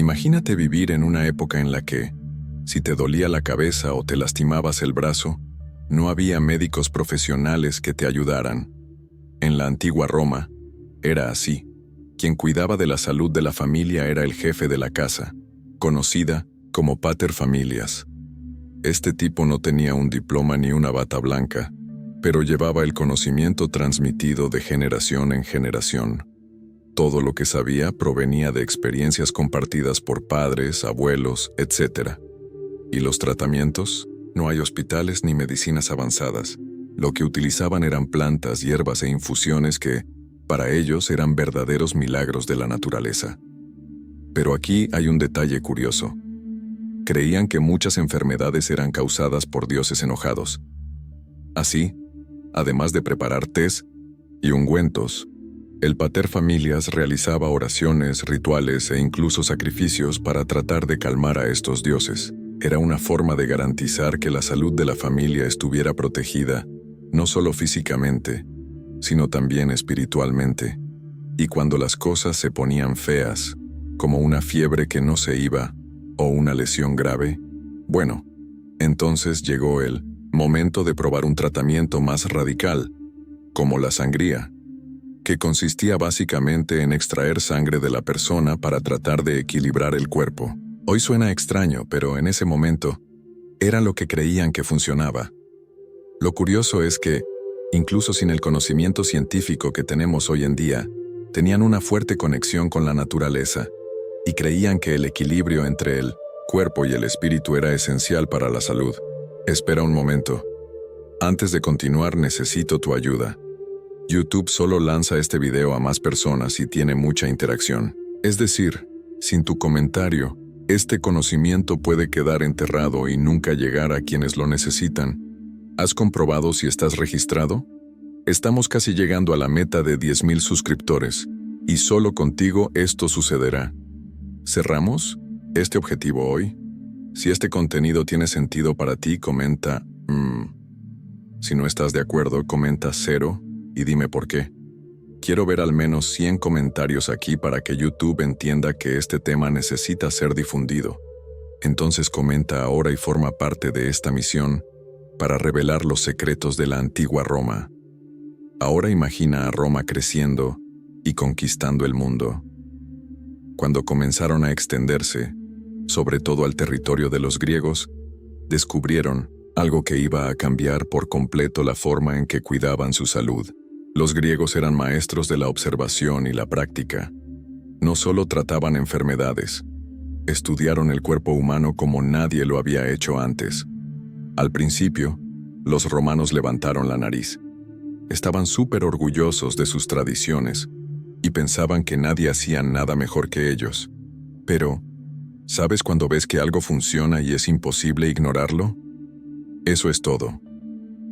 Imagínate vivir en una época en la que, si te dolía la cabeza o te lastimabas el brazo, no había médicos profesionales que te ayudaran. En la antigua Roma, era así. Quien cuidaba de la salud de la familia era el jefe de la casa, conocida como pater familias. Este tipo no tenía un diploma ni una bata blanca, pero llevaba el conocimiento transmitido de generación en generación. Todo lo que sabía provenía de experiencias compartidas por padres, abuelos, etc. ¿Y los tratamientos? No hay hospitales ni medicinas avanzadas. Lo que utilizaban eran plantas, hierbas e infusiones que, para ellos, eran verdaderos milagros de la naturaleza. Pero aquí hay un detalle curioso. Creían que muchas enfermedades eran causadas por dioses enojados. Así, además de preparar tés y ungüentos, el pater familias realizaba oraciones, rituales e incluso sacrificios para tratar de calmar a estos dioses. Era una forma de garantizar que la salud de la familia estuviera protegida, no solo físicamente, sino también espiritualmente. Y cuando las cosas se ponían feas, como una fiebre que no se iba, o una lesión grave, bueno, entonces llegó el momento de probar un tratamiento más radical, como la sangría, que consistía básicamente en extraer sangre de la persona para tratar de equilibrar el cuerpo. Hoy suena extraño, pero en ese momento, era lo que creían que funcionaba. Lo curioso es que, incluso sin el conocimiento científico que tenemos hoy en día, tenían una fuerte conexión con la naturaleza, y creían que el equilibrio entre el cuerpo y el espíritu era esencial para la salud. Espera un momento. Antes de continuar, necesito tu ayuda. YouTube solo lanza este video a más personas y tiene mucha interacción. Es decir, sin tu comentario, este conocimiento puede quedar enterrado y nunca llegar a quienes lo necesitan. ¿Has comprobado si estás registrado? Estamos casi llegando a la meta de 10,000 suscriptores, y solo contigo esto sucederá. ¿Cerramos este objetivo hoy? Si este contenido tiene sentido para ti, comenta Si no estás de acuerdo, comenta 0 y dime por qué. Quiero ver al menos 100 comentarios aquí para que YouTube entienda que este tema necesita ser difundido. Entonces comenta ahora y forma parte de esta misión para revelar los secretos de la antigua Roma. Ahora imagina a Roma creciendo y conquistando el mundo. Cuando comenzaron a extenderse, sobre todo al territorio de los griegos, descubrieron algo que iba a cambiar por completo la forma en que cuidaban su salud. Los griegos eran maestros de la observación y la práctica. No solo trataban enfermedades, estudiaron el cuerpo humano como nadie lo había hecho antes. Al principio, los romanos levantaron la nariz. Estaban súper orgullosos de sus tradiciones y pensaban que nadie hacía nada mejor que ellos. Pero, ¿sabes cuando ves que algo funciona y es imposible ignorarlo? Eso es todo.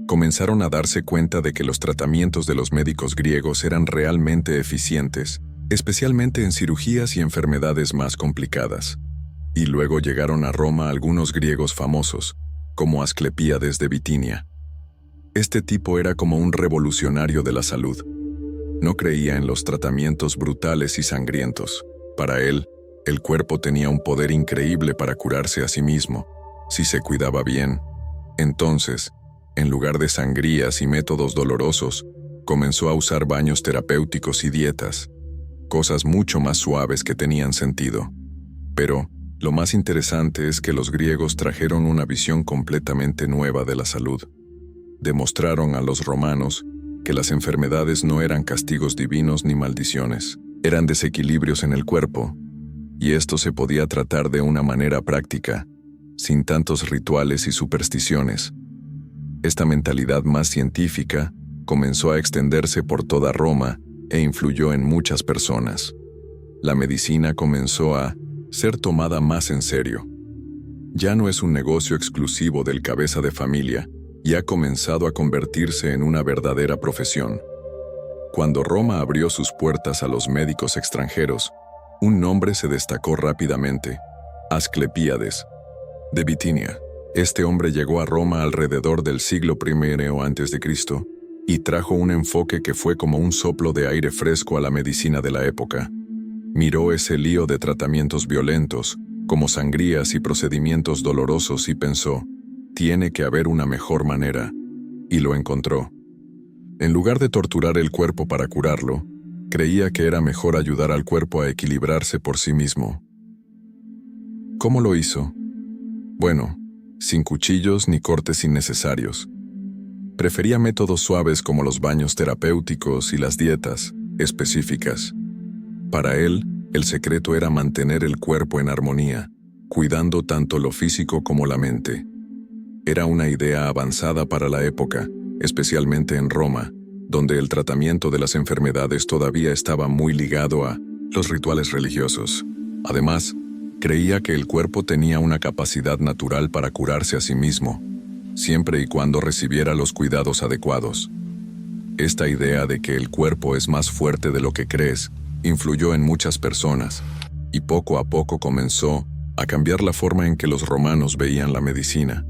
Comenzaron a darse cuenta de que los tratamientos de los médicos griegos eran realmente eficientes, especialmente en cirugías y enfermedades más complicadas. Y luego llegaron a Roma algunos griegos famosos, como Asclepíades de Bitinia. Este tipo era como un revolucionario de la salud. No creía en los tratamientos brutales y sangrientos. Para él, el cuerpo tenía un poder increíble para curarse a sí mismo, si se cuidaba bien. Entonces, en lugar de sangrías y métodos dolorosos, comenzó a usar baños terapéuticos y dietas, cosas mucho más suaves que tenían sentido. Pero, lo más interesante es que los griegos trajeron una visión completamente nueva de la salud. Demostraron a los romanos que las enfermedades no eran castigos divinos ni maldiciones, eran desequilibrios en el cuerpo, y esto se podía tratar de una manera práctica, sin tantos rituales y supersticiones. Esta mentalidad más científica comenzó a extenderse por toda Roma e influyó en muchas personas. La medicina comenzó a ser tomada más en serio. Ya no es un negocio exclusivo del cabeza de familia y ha comenzado a convertirse en una verdadera profesión. Cuando Roma abrió sus puertas a los médicos extranjeros, un nombre se destacó rápidamente: Asclepíades de Bitinia. Este hombre llegó a Roma alrededor del siglo I a.C. y trajo un enfoque que fue como un soplo de aire fresco a la medicina de la época. Miró ese lío de tratamientos violentos, como sangrías y procedimientos dolorosos y pensó, tiene que haber una mejor manera, y lo encontró. En lugar de torturar el cuerpo para curarlo, creía que era mejor ayudar al cuerpo a equilibrarse por sí mismo. ¿Cómo lo hizo? Bueno, sin cuchillos ni cortes innecesarios. Prefería métodos suaves como los baños terapéuticos y las dietas específicas. Para él, el secreto era mantener el cuerpo en armonía, cuidando tanto lo físico como la mente. Era una idea avanzada para la época, especialmente en Roma, donde el tratamiento de las enfermedades todavía estaba muy ligado a los rituales religiosos. Además, creía que el cuerpo tenía una capacidad natural para curarse a sí mismo, siempre y cuando recibiera los cuidados adecuados. Esta idea de que el cuerpo es más fuerte de lo que crees influyó en muchas personas, y poco a poco comenzó a cambiar la forma en que los romanos veían la medicina.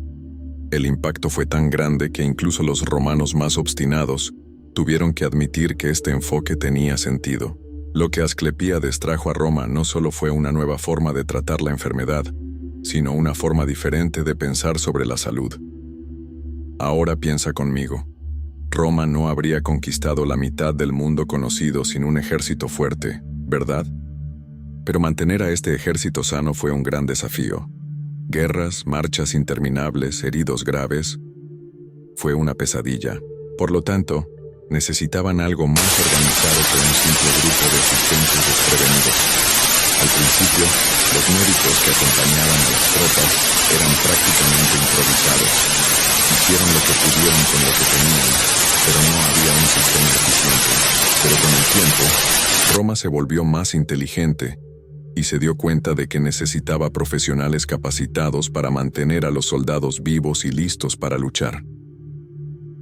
El impacto fue tan grande que incluso los romanos más obstinados tuvieron que admitir que este enfoque tenía sentido. Lo que Asclepíades trajo a Roma no solo fue una nueva forma de tratar la enfermedad, sino una forma diferente de pensar sobre la salud. Ahora piensa conmigo. Roma no habría conquistado la mitad del mundo conocido sin un ejército fuerte, ¿verdad? Pero mantener a este ejército sano fue un gran desafío. Guerras, marchas interminables, heridos graves. Fue una pesadilla. Por lo tanto, necesitaban algo más organizado que un simple grupo de asistentes desprevenidos. Al principio, los médicos que acompañaban a las tropas eran prácticamente improvisados. Hicieron lo que pudieron con lo que tenían, pero no había un sistema eficiente. Pero con el tiempo, Roma se volvió más inteligente y se dio cuenta de que necesitaba profesionales capacitados para mantener a los soldados vivos y listos para luchar.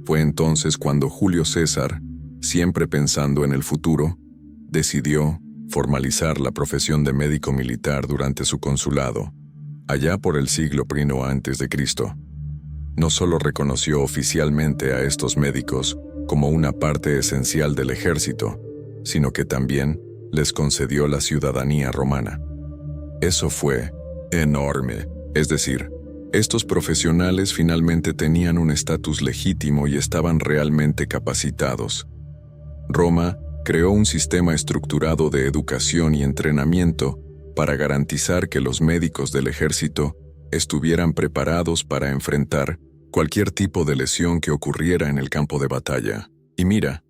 Fue entonces cuando Julio César, siempre pensando en el futuro, decidió formalizar la profesión de médico militar durante su consulado, allá por el siglo I a.C. No solo reconoció oficialmente a estos médicos como una parte esencial del ejército, sino que también les concedió la ciudadanía romana. Eso fue enorme, es decir, estos profesionales finalmente tenían un estatus legítimo y estaban realmente capacitados. Roma creó un sistema estructurado de educación y entrenamiento para garantizar que los médicos del ejército estuvieran preparados para enfrentar cualquier tipo de lesión que ocurriera en el campo de batalla. Y mira,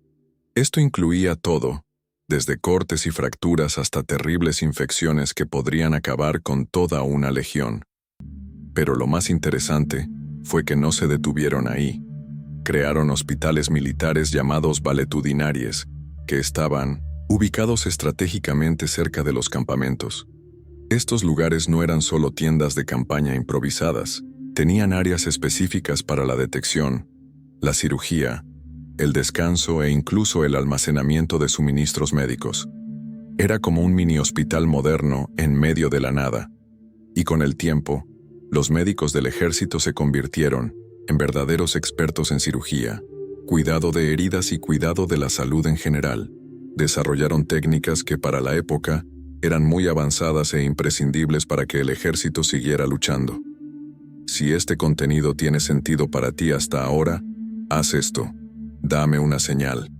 esto incluía todo, desde cortes y fracturas hasta terribles infecciones que podrían acabar con toda una legión. Pero lo más interesante fue que no se detuvieron ahí. Crearon hospitales militares llamados valetudinarias, que estaban ubicados estratégicamente cerca de los campamentos. Estos lugares no eran solo tiendas de campaña improvisadas, tenían áreas específicas para la detección, la cirugía, el descanso e incluso el almacenamiento de suministros médicos. Era como un mini hospital moderno en medio de la nada. Y con el tiempo, los médicos del ejército se convirtieron en verdaderos expertos en cirugía, cuidado de heridas y cuidado de la salud en general. Desarrollaron técnicas que para la época eran muy avanzadas e imprescindibles para que el ejército siguiera luchando. Si este contenido tiene sentido para ti hasta ahora, haz esto. Dame una señal.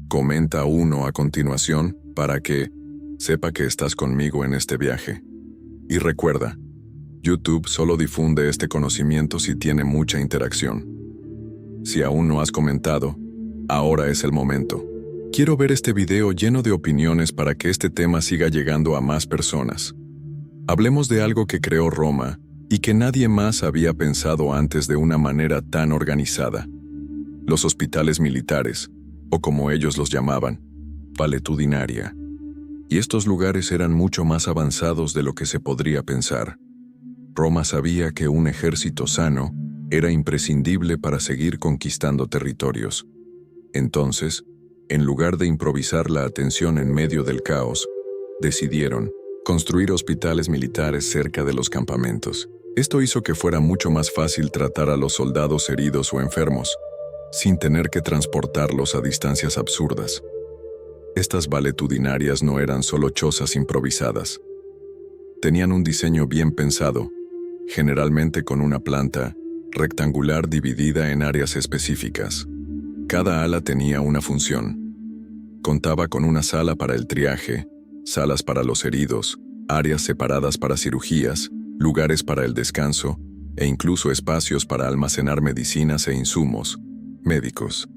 Comenta uno a continuación para que sepa que estás conmigo en este viaje. Y recuerda, YouTube solo difunde este conocimiento si tiene mucha interacción. Si aún no has comentado, ahora es el momento. Quiero ver este video lleno de opiniones para que este tema siga llegando a más personas. Hablemos de algo que creó Roma y que nadie más había pensado antes de una manera tan organizada. Los hospitales militares, o como ellos los llamaban, valetudinaria. Y estos lugares eran mucho más avanzados de lo que se podría pensar. Roma sabía que un ejército sano era imprescindible para seguir conquistando territorios. Entonces, en lugar de improvisar la atención en medio del caos, decidieron construir hospitales militares cerca de los campamentos. Esto hizo que fuera mucho más fácil tratar a los soldados heridos o enfermos, sin tener que transportarlos a distancias absurdas. Estas valetudinarias no eran solo chozas improvisadas. Tenían un diseño bien pensado, generalmente con una planta rectangular dividida en áreas específicas. Cada ala tenía una función. Contaba con una sala para el triaje, salas para los heridos, áreas separadas para cirugías, lugares para el descanso e incluso espacios para almacenar medicinas e insumos médicos.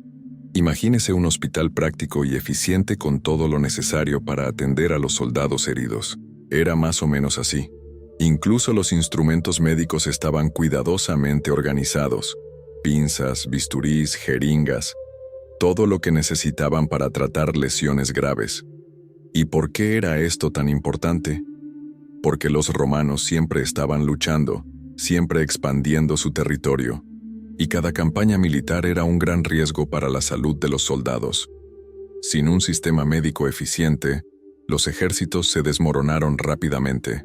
Imagínese un hospital práctico y eficiente con todo lo necesario para atender a los soldados heridos. Era más o menos así. Incluso los instrumentos médicos estaban cuidadosamente organizados. Pinzas, bisturís, jeringas, todo lo que necesitaban para tratar lesiones graves. ¿Y por qué era esto tan importante? Porque los romanos siempre estaban luchando, siempre expandiendo su territorio, y cada campaña militar era un gran riesgo para la salud de los soldados. Sin un sistema médico eficiente, los ejércitos se desmoronaron rápidamente.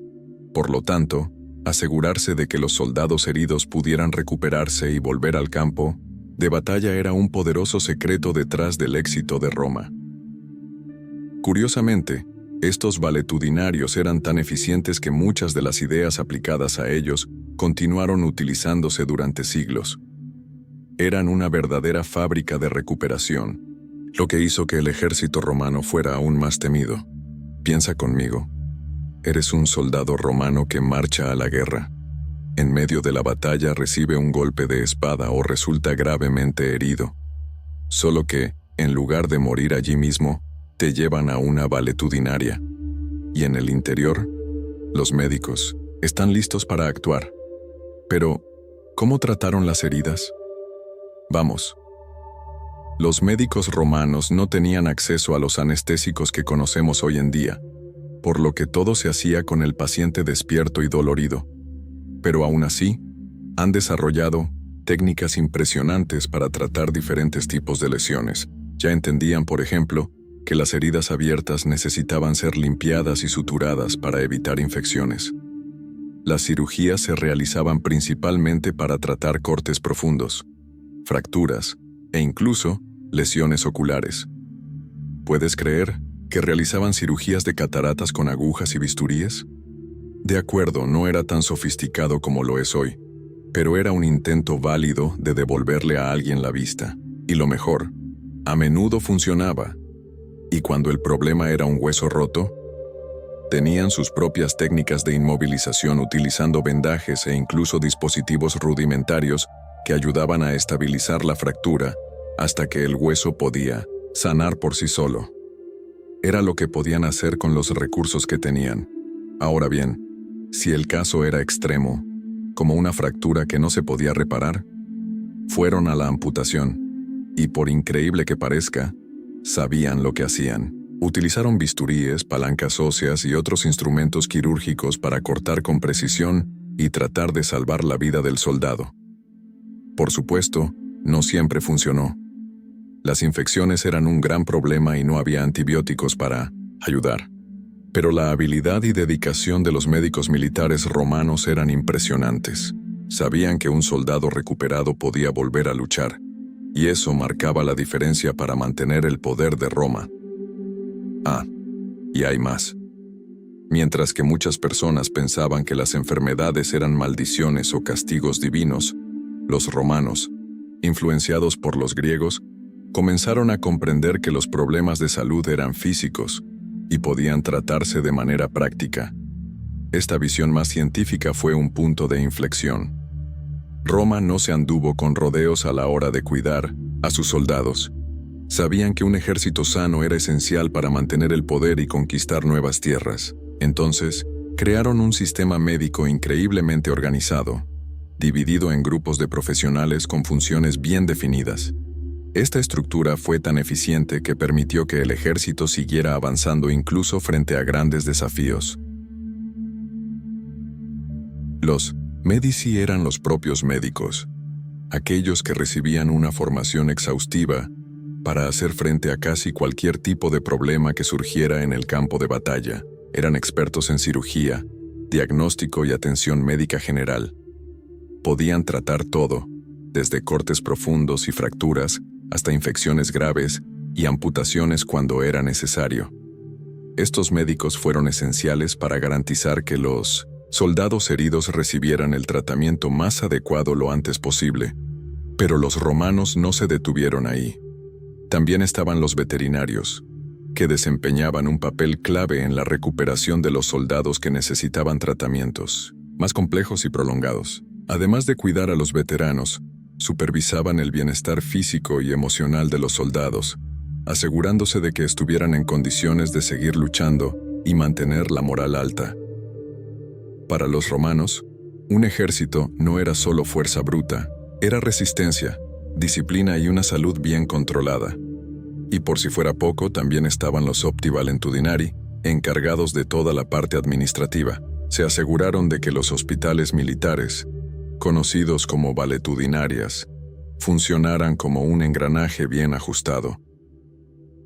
Por lo tanto, asegurarse de que los soldados heridos pudieran recuperarse y volver al campo de batalla era un poderoso secreto detrás del éxito de Roma. Curiosamente, estos valetudinarios eran tan eficientes que muchas de las ideas aplicadas a ellos continuaron utilizándose durante siglos. Eran una verdadera fábrica de recuperación, lo que hizo que el ejército romano fuera aún más temido. Piensa conmigo. Eres un soldado romano que marcha a la guerra. En medio de la batalla recibe un golpe de espada o resulta gravemente herido. Solo que, en lugar de morir allí mismo, te llevan a una valetudinaria. Y en el interior, los médicos están listos para actuar. Pero, ¿cómo trataron las heridas? Vamos. Los médicos romanos no tenían acceso a los anestésicos que conocemos hoy en día, por lo que todo se hacía con el paciente despierto y dolorido. Pero aún así, han desarrollado técnicas impresionantes para tratar diferentes tipos de lesiones. Ya entendían, por ejemplo, que las heridas abiertas necesitaban ser limpiadas y suturadas para evitar infecciones. Las cirugías se realizaban principalmente para tratar cortes profundos, fracturas e incluso lesiones oculares. ¿Puedes creer que realizaban cirugías de cataratas con agujas y bisturíes? De acuerdo, no era tan sofisticado como lo es hoy, pero era un intento válido de devolverle a alguien la vista. Y lo mejor, a menudo funcionaba. Y cuando el problema era un hueso roto, tenían sus propias técnicas de inmovilización utilizando vendajes e incluso dispositivos rudimentarios que ayudaban a estabilizar la fractura hasta que el hueso podía sanar por sí solo. Era lo que podían hacer con los recursos que tenían. Ahora bien, si el caso era extremo, como una fractura que no se podía reparar, fueron a la amputación, y por increíble que parezca, sabían lo que hacían. Utilizaron bisturíes, palancas óseas y otros instrumentos quirúrgicos para cortar con precisión y tratar de salvar la vida del soldado. Por supuesto, no siempre funcionó. Las infecciones eran un gran problema y no había antibióticos para ayudar. Pero la habilidad y dedicación de los médicos militares romanos eran impresionantes. Sabían que un soldado recuperado podía volver a luchar, y eso marcaba la diferencia para mantener el poder de Roma. Y hay más. Mientras que muchas personas pensaban que las enfermedades eran maldiciones o castigos divinos, los romanos, influenciados por los griegos, comenzaron a comprender que los problemas de salud eran físicos y podían tratarse de manera práctica. Esta visión más científica fue un punto de inflexión. Roma no se anduvo con rodeos a la hora de cuidar a sus soldados. Sabían que un ejército sano era esencial para mantener el poder y conquistar nuevas tierras. Entonces, crearon un sistema médico increíblemente organizado, dividido en grupos de profesionales con funciones bien definidas. Esta estructura fue tan eficiente que permitió que el ejército siguiera avanzando incluso frente a grandes desafíos. Los medici eran los propios médicos, aquellos que recibían una formación exhaustiva para hacer frente a casi cualquier tipo de problema que surgiera en el campo de batalla. Eran expertos en cirugía, diagnóstico y atención médica general. Podían tratar todo, desde cortes profundos y fracturas hasta infecciones graves y amputaciones cuando era necesario. Estos médicos fueron esenciales para garantizar que los soldados heridos recibieran el tratamiento más adecuado lo antes posible. Pero los romanos no se detuvieron ahí. También estaban los veterinarios, que desempeñaban un papel clave en la recuperación de los soldados que necesitaban tratamientos más complejos y prolongados. Además de cuidar a los veteranos, supervisaban el bienestar físico y emocional de los soldados, asegurándose de que estuvieran en condiciones de seguir luchando y mantener la moral alta. Para los romanos, un ejército no era solo fuerza bruta, era resistencia, disciplina y una salud bien controlada. Y por si fuera poco, también estaban los opti valetudinari, encargados de toda la parte administrativa. Se aseguraron de que los hospitales militares, conocidos como valetudinarias, funcionaran como un engranaje bien ajustado.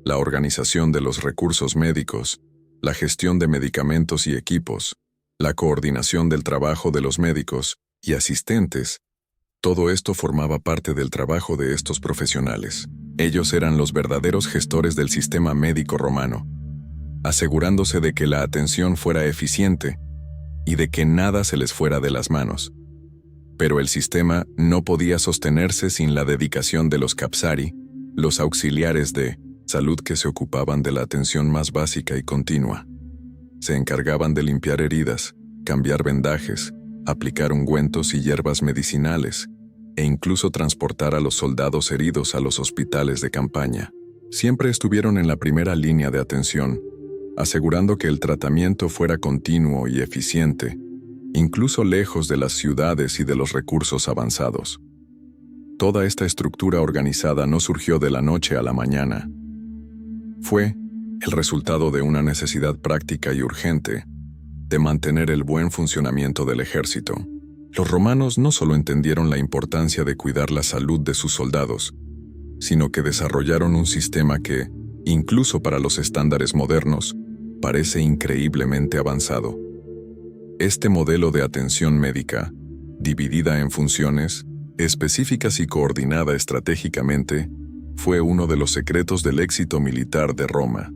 La organización de los recursos médicos, la gestión de medicamentos y equipos, la coordinación del trabajo de los médicos y asistentes, todo esto formaba parte del trabajo de estos profesionales. Ellos eran los verdaderos gestores del sistema médico romano, asegurándose de que la atención fuera eficiente y de que nada se les fuera de las manos. Pero el sistema no podía sostenerse sin la dedicación de los capsari, los auxiliares de salud que se ocupaban de la atención más básica y continua. Se encargaban de limpiar heridas, cambiar vendajes, aplicar ungüentos y hierbas medicinales, e incluso transportar a los soldados heridos a los hospitales de campaña. Siempre estuvieron en la primera línea de atención, asegurando que el tratamiento fuera continuo y eficiente, incluso lejos de las ciudades y de los recursos avanzados. Toda esta estructura organizada no surgió de la noche a la mañana. Fue el resultado de una necesidad práctica y urgente de mantener el buen funcionamiento del ejército. Los romanos no solo entendieron la importancia de cuidar la salud de sus soldados, sino que desarrollaron un sistema que, incluso para los estándares modernos, parece increíblemente avanzado. Este modelo de atención médica, dividida en funciones, específicas y coordinada estratégicamente, fue uno de los secretos del éxito militar de Roma.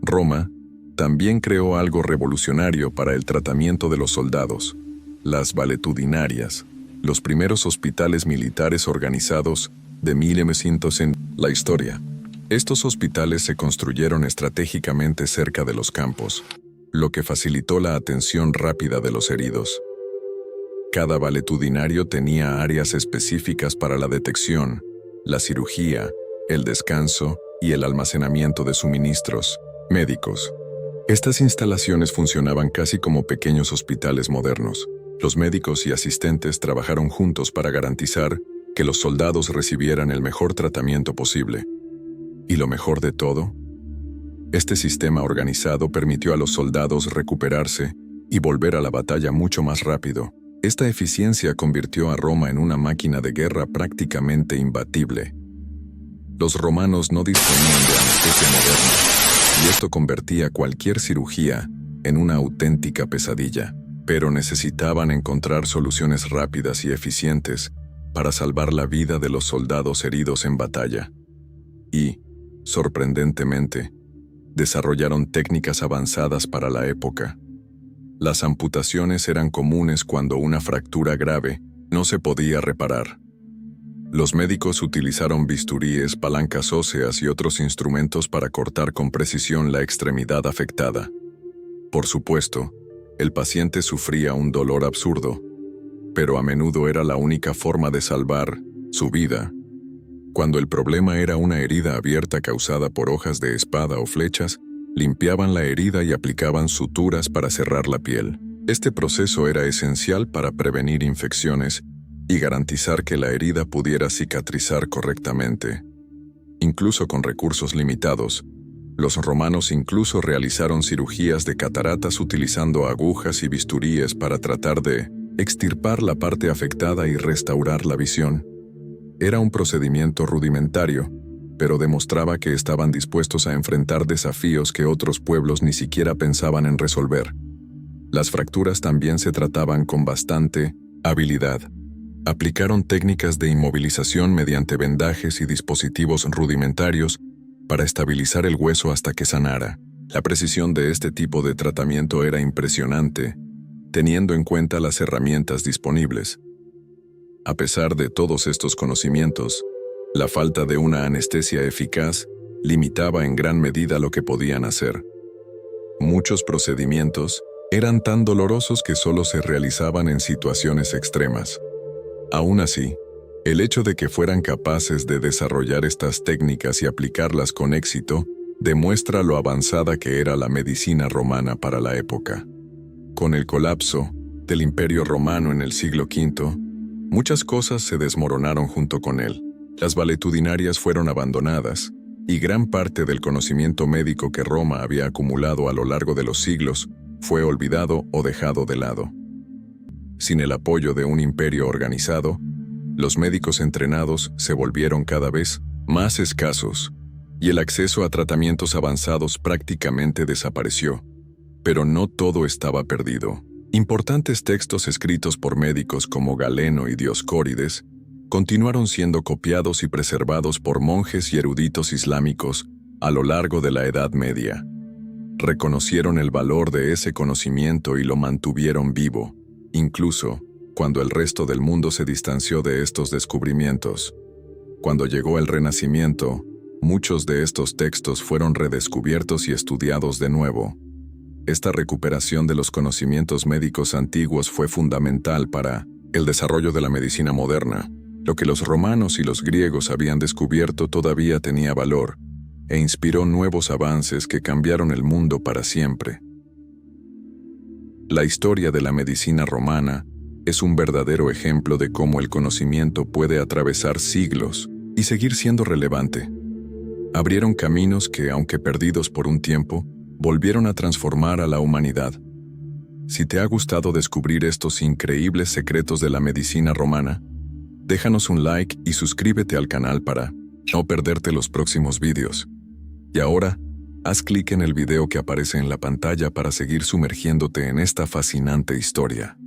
Roma también creó algo revolucionario para el tratamiento de los soldados: las valetudinarias, los primeros hospitales militares organizados de 1500 en la historia. Estos hospitales se construyeron estratégicamente cerca de los campos, lo que facilitó la atención rápida de los heridos. Cada valetudinario tenía áreas específicas para la detección, la cirugía, el descanso y el almacenamiento de suministros médicos. Estas instalaciones funcionaban casi como pequeños hospitales modernos. Los médicos y asistentes trabajaron juntos para garantizar que los soldados recibieran el mejor tratamiento posible. Y lo mejor de todo, este sistema organizado permitió a los soldados recuperarse y volver a la batalla mucho más rápido. Esta eficiencia convirtió a Roma en una máquina de guerra prácticamente imbatible. Los romanos no disponían de anestesia moderna, y esto convertía cualquier cirugía en una auténtica pesadilla. Pero necesitaban encontrar soluciones rápidas y eficientes para salvar la vida de los soldados heridos en batalla. Y, sorprendentemente, desarrollaron técnicas avanzadas para la época. Las amputaciones eran comunes cuando una fractura grave no se podía reparar. Los médicos utilizaron bisturíes, palancas óseas y otros instrumentos para cortar con precisión la extremidad afectada. Por supuesto, el paciente sufría un dolor absurdo, pero a menudo era la única forma de salvar su vida. Cuando el problema era una herida abierta causada por hojas de espada o flechas, limpiaban la herida y aplicaban suturas para cerrar la piel. Este proceso era esencial para prevenir infecciones y garantizar que la herida pudiera cicatrizar correctamente. Incluso con recursos limitados, los romanos incluso realizaron cirugías de cataratas utilizando agujas y bisturíes para tratar de extirpar la parte afectada y restaurar la visión. Era un procedimiento rudimentario, pero demostraba que estaban dispuestos a enfrentar desafíos que otros pueblos ni siquiera pensaban en resolver. Las fracturas también se trataban con bastante habilidad. Aplicaron técnicas de inmovilización mediante vendajes y dispositivos rudimentarios para estabilizar el hueso hasta que sanara. La precisión de este tipo de tratamiento era impresionante, teniendo en cuenta las herramientas disponibles. A pesar de todos estos conocimientos, la falta de una anestesia eficaz limitaba en gran medida lo que podían hacer. Muchos procedimientos eran tan dolorosos que solo se realizaban en situaciones extremas. Aún así, el hecho de que fueran capaces de desarrollar estas técnicas y aplicarlas con éxito demuestra lo avanzada que era la medicina romana para la época. Con el colapso del Imperio Romano en el siglo V, muchas cosas se desmoronaron junto con él. Las valetudinarias fueron abandonadas, y gran parte del conocimiento médico que Roma había acumulado a lo largo de los siglos fue olvidado o dejado de lado. Sin el apoyo de un imperio organizado, los médicos entrenados se volvieron cada vez más escasos, y el acceso a tratamientos avanzados prácticamente desapareció. Pero no todo estaba perdido. Importantes textos escritos por médicos como Galeno y Dioscórides continuaron siendo copiados y preservados por monjes y eruditos islámicos a lo largo de la Edad Media. Reconocieron el valor de ese conocimiento y lo mantuvieron vivo, incluso cuando el resto del mundo se distanció de estos descubrimientos. Cuando llegó el Renacimiento, muchos de estos textos fueron redescubiertos y estudiados de nuevo. Esta recuperación de los conocimientos médicos antiguos fue fundamental para el desarrollo de la medicina moderna. Lo que los romanos y los griegos habían descubierto todavía tenía valor, e inspiró nuevos avances que cambiaron el mundo para siempre. La historia de la medicina romana es un verdadero ejemplo de cómo el conocimiento puede atravesar siglos y seguir siendo relevante. Abrieron caminos que, aunque perdidos por un tiempo, volvieron a transformar a la humanidad. Si te ha gustado descubrir estos increíbles secretos de la medicina romana, déjanos un like y suscríbete al canal para no perderte los próximos vídeos. Y ahora, haz clic en el video que aparece en la pantalla para seguir sumergiéndote en esta fascinante historia.